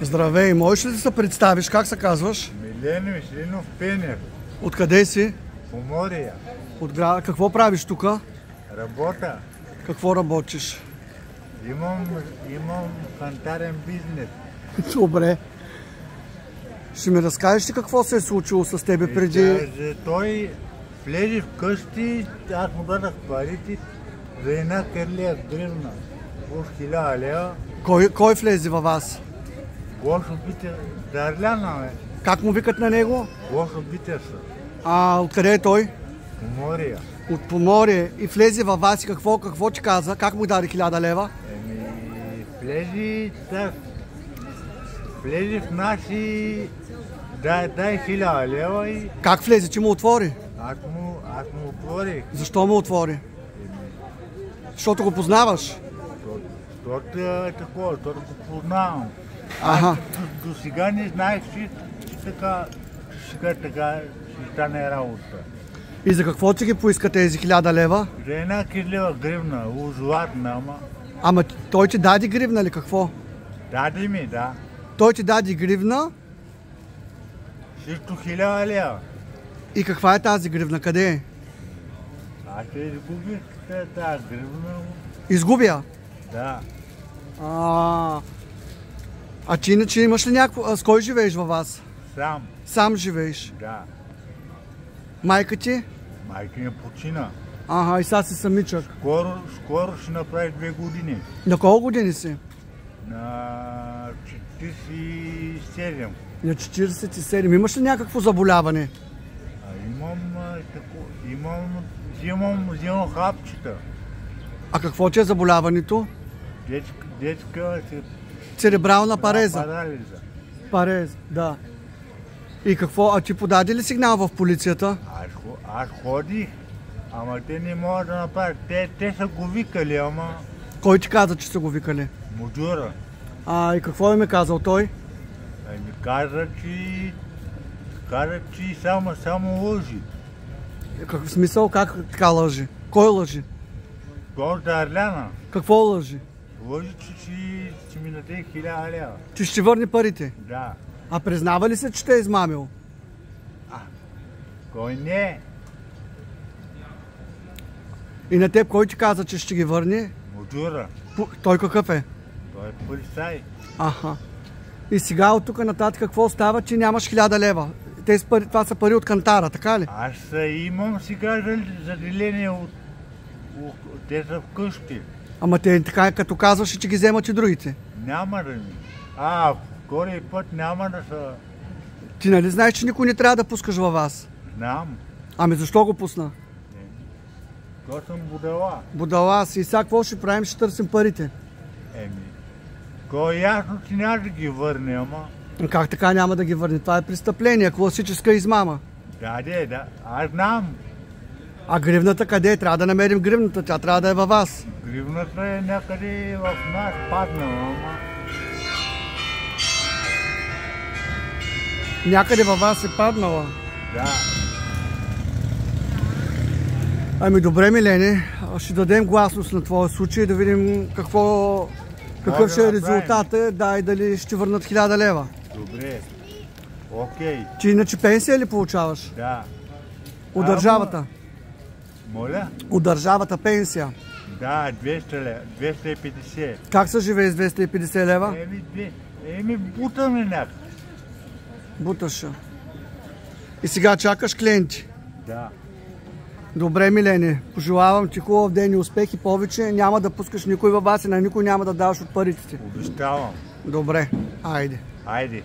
Здравей, можеш ли да се представиш? Как се казваш? Милен Веселинов Пенев. Откъде си? Помория. От града. Какво правиш тук? Работа. Какво работиш? Имам кантарен бизнес. Добре. Ще ми разкажеш ли какво се е случило с тебе преди? Той влезе вкъщи, аз му дадах парите за една керлия гривна. Уж 1000 лева. Кой влезе във вас? Гошо Битер. Дарляна, бе. Как му викат на него? Гошо Битърса. Откъде е той? Помория. От Поморие. И влезе във вас и какво ти каза? Как му даде 1000 лева? Влезе в нас и дай 1000 лева и... Как влезе? Ти му отвори? Аз му отворих. Защо му отвори? Защото го познаваш? Защото е такова, защото го познавам. Аха. До сега не знаех, че така ще стане работа. И за какво ти ги поиска тези 1000 лева? За една кирлива гривна, златна, ама... Ама той ти даде гривна ли какво? Даде ми, да. Той ти даде гривна? Също 1000 лева. И каква е тази гривна? Къде е? Аз ще изгубих тази гривна. Изгуби я? Да. А ти иначе имаш ли някакво... С кой живееш във вас? Сам. Сам живееш? Да. Майка ти? Майка ми почина. Ага, и сега си самичък. Скоро ще направиш 2 години. На колко години си? На 47. На 47. Имаш ли някакво заболяване? Взимам хапчета. А какво ти е заболяването? Детска Церебрална пареза. парализа. Парез, да. И какво? А ти подаде ли сигнал в полицията? Аз ходих, ама те не могат да направят. Те са го викали, ама... Кой ти каза, че са го викали? Муджура. И какво им е казал той? Ми каза, че само лъжи. В смисъл, как така лъжи? Кой лъжи? Той Дарляна. Какво лъжи? Лъжи, че ми даде 1000 лева. Че ще върне парите? Да. А признава ли се, че те е измамил? Кой не? И на теб кой ти каза, че ще ги върне? Муджура. Той какъв е? Той е полицай. Аха. И сега от тук нататък какво става, че нямаш 1000 лева? Това са пари от кантара, така ли? Аз имам сега заделение от... Те са вкъщи. Ама те така, като казваш, че ги вземат и другите. Няма да ми. Втори път няма да са... Ти нали знаеш, че никой не трябва да пускаш във вас? Знам. Ами защо го пусна? То съм будала. Будала си. И сега какво ще правим? Ще търсим парите. Кой ясно, че няма да ги върне, ама... Как така няма да ги върне? Това е престъпление, класическа измама. Да. Аз знам. А гривната къде е? Трябва да намерим гривната. Тя трябва да е във вас. Гривната е някъде в нас паднала, ама... Някъде във вас е паднала? Да. Ами добре, Милене. Ще дадем гласност на твоя случай, да видим какъв ще е резултата, да, и дали ще върнат 1000 лева. Добре. Окей. Ти иначе пенсия ли получаваш? Да. От държавата? Моля? От държавата пенсия? Да, 200 лева. 250. Как се живее с 250 лева? Бутаме някак. Буташ. И сега чакаш клиенти? Да. Добре, Милене. Пожелавам ти хубав ден и успех и повече. Няма да пускаш никой във вас и на никой няма да даваш от парите ти. Обещавам. Добре. Айде. Айде.